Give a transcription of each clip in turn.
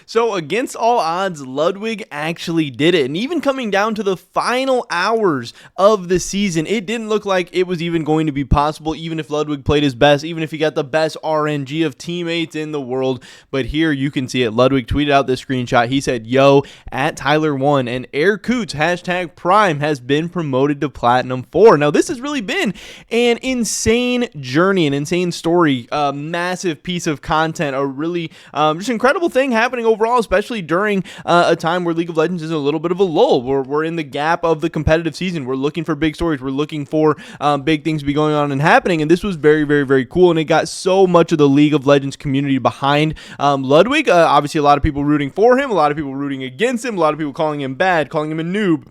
So against all odds, Ludwig actually did it. And even coming down to the final hours of the season, it didn't look like it was even going to be possible, even if Ludwig played his best, even if he got the best RNG of teammates in the world. But here you can see it. Ludwig tweeted out this screenshot. He said, "Yo, at Tyler1 and Air Coots, hashtag Prime has been promoted to Platinum 4. Now, this has really been an insane journey, an insane story, a massive piece of content, a really just incredible thing happening overall, especially during a time where League of Legends is a little bit of a lull. We're in the gap of the competitive season. We're looking for big stories. We're looking for big things to be going on and happening, and this was very, very, very cool, and it got so much of the League of Legends community behind Ludwig. Obviously, a lot of people rooting for him, a lot of people rooting against him, a lot of people calling him bad, calling him a noob,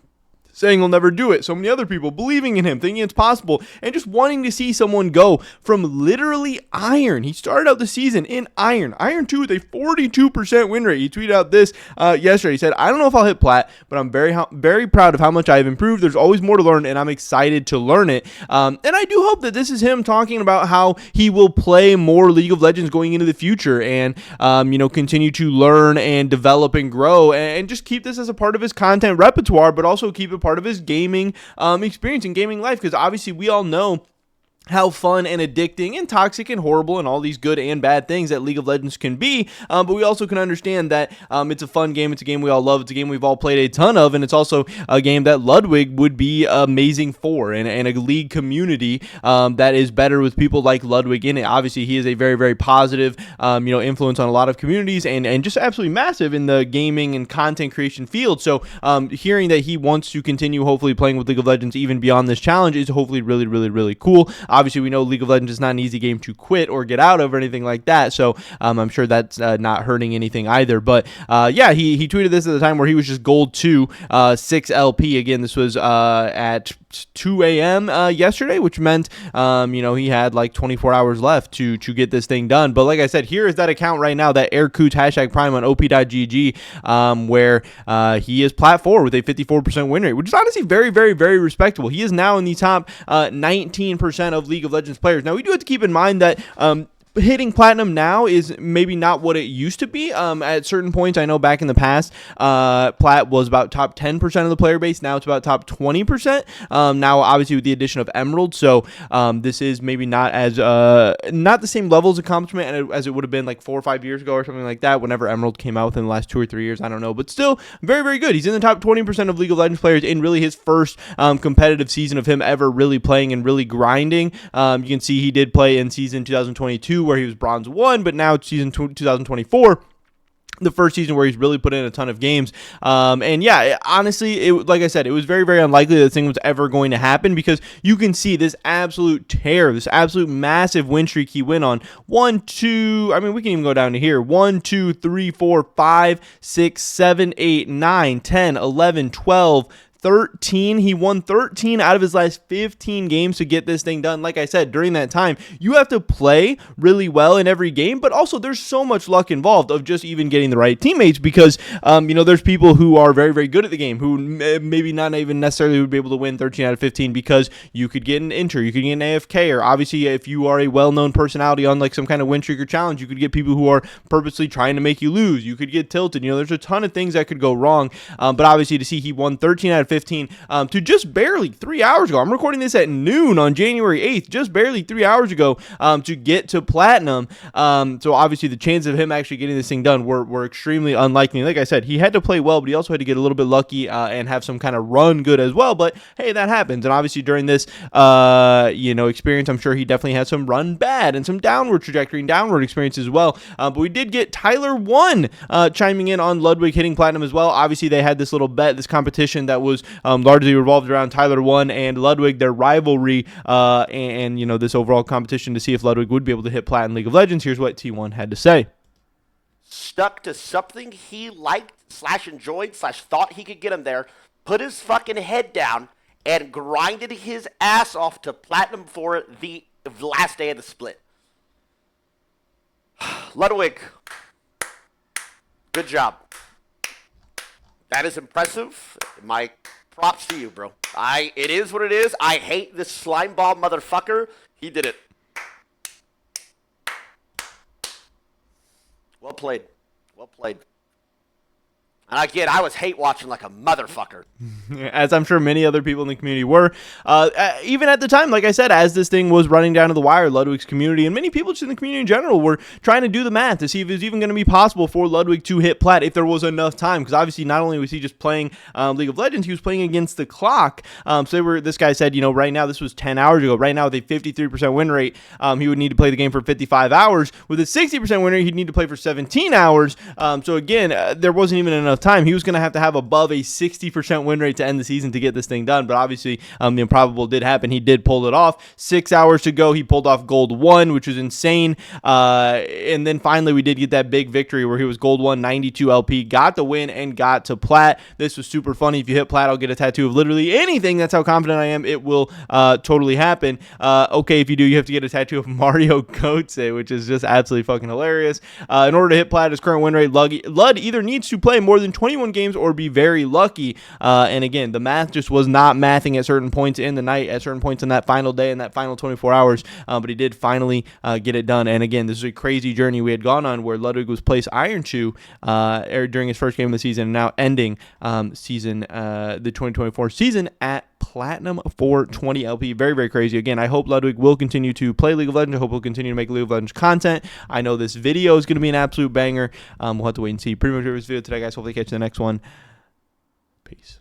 saying he'll never do it. So many other people believing in him, thinking it's possible, and just wanting to see someone go from literally iron. He started out the season in iron 2 with a 42% win rate. He tweeted out this yesterday. He said, "I don't know if I'll hit plat, but I'm very proud of how much I've improved. There's always more to learn, and I'm excited to learn it." And I do hope that this is him talking about how he will play more League of Legends going into the future, and continue to learn and develop and grow, and just keep this as a part of his content repertoire, but also keep it part of his gaming experience and gaming life, because obviously we all know how fun and addicting and toxic and horrible and all these good and bad things that League of Legends can be, but we also can understand that it's a fun game, it's a game we all love, it's a game we've all played a ton of, and it's also a game that Ludwig would be amazing for, and a league community that is better with people like Ludwig in it. Obviously, he is a very, very positive influence on a lot of communities, and just absolutely massive in the gaming and content creation field. So hearing that he wants to continue hopefully playing with League of Legends even beyond this challenge is hopefully really, really, really cool. Obviously, we know League of Legends is not an easy game to quit or get out of or anything like that, so I'm sure that's not hurting anything either. But he tweeted this at the time where he was just gold 2, 6 LP. Again, this was at 2 a.m. Yesterday, which meant he had like 24 hours left to get this thing done. But like I said, here is that account right now, that Air Coots hashtag Prime on op.gg, where he is plat 4 with a 54% win rate, which is honestly very, very, very respectable. He is now in the top 19% of League of Legends players. Now, we do have to keep in mind that hitting platinum now is maybe not what it used to be. At certain points, I know back in the past, plat was about top 10% of the player base. Now it's about top 20%. Now, obviously, with the addition of Emerald, so this is maybe not as not the same levels of accomplishment as it would have been like 4 or 5 years ago or something like that. Whenever Emerald came out within the last 2 or 3 years, I don't know, but still very, very good. He's in the top 20% of League of Legends players in really his first competitive season of him ever really playing and really grinding. You can see he did play in season 2022. Where he was bronze 1, but now it's season 2024. The first season where he's really put in a ton of games. And yeah, honestly, like I said, it was very, very unlikely that this thing was ever going to happen, because you can see this absolute tear, this absolute massive win streak he went on. 1, 2, I mean, we can even go down to here. 1, 2, 3, 4, 5, 6, 7, 8, 9, 10, 11, 12, 13. He won 13 out of his last 15 games to get this thing done. Like I said, during that time, you have to play really well in every game, but also there's so much luck involved of just even getting the right teammates, because there's people who are very, very good at the game who maybe not even necessarily would be able to win 13 out of 15, because you could get an inter, you could get an AFK, or obviously if you are a well-known personality on like some kind of win streak or challenge, you could get people who are purposely trying to make you lose. You could get tilted. There's a ton of things that could go wrong, but obviously to see he won 13 out of 15 to just barely 3 hours ago. I'm recording this at noon on January 8th, just barely 3 hours ago, to get to platinum. So obviously the chances of him actually getting this thing done were extremely unlikely. Like I said, he had to play well, but he also had to get a little bit lucky and have some kind of run good as well. But hey, that happens. And obviously during this experience, I'm sure he definitely had some run bad and some downward trajectory and downward experience as well. But we did get Tyler1 chiming in on Ludwig hitting platinum as well. Obviously they had this little bet, this competition that was largely revolved around Tyler1 and Ludwig, their rivalry, and this overall competition to see if Ludwig would be able to hit plat in League of Legends. Here's what T1 had to say. Stuck to something he liked / enjoyed / thought he could get him there, put his fucking head down, and grinded his ass off to platinum for the last day of the split. Ludwig, good job. That is impressive. My props to you, bro. It is what it is. I hate this slime ball motherfucker. He did it. Well played. Well played. And again, I was hate watching like a motherfucker. As I'm sure many other people in the community were. Even at the time, like I said, as this thing was running down to the wire, Ludwig's community and many people just in the community in general were trying to do the math to see if it was even going to be possible for Ludwig to hit plat if there was enough time. Because obviously, not only was he just playing League of Legends, he was playing against the clock. This guy said, right now, this was 10 hours ago. Right now, with a 53% win rate, he would need to play the game for 55 hours. With a 60% win rate, he'd need to play for 17 hours. So again, there wasn't even enough time. He was going to have above a 60% win rate to end the season to get this thing done. But obviously, the improbable did happen. He did pull it off. 6 hours to go. He pulled off gold 1, which was insane. And then finally, we did get that big victory where he was gold 1, 92 LP, got the win, and got to plat. This was super funny. If you hit plat, I'll get a tattoo of literally anything. That's how confident I am. It will totally happen. Okay, if you do, you have to get a tattoo of Mario Götze, which is just absolutely fucking hilarious. In order to hit plat, his current win rate, Lud either needs to play more than 21 games or be very lucky. And again, the math just was not mathing at certain points in the night, at certain points in that final day, in that final 24 hours. But he did finally get it done. And again, this is a crazy journey we had gone on where Ludwig was placed Iron 2 during his first game of the season, and now ending the 2024 season at Platinum 420 LP. Very, very crazy. Again, I hope Ludwig will continue to play League of Legends. I hope he'll continue to make League of Legends content. I know this video is going to be an absolute banger. We'll have to wait and see. Pretty much for this video today, guys. Hopefully catch you in the next one. Peace.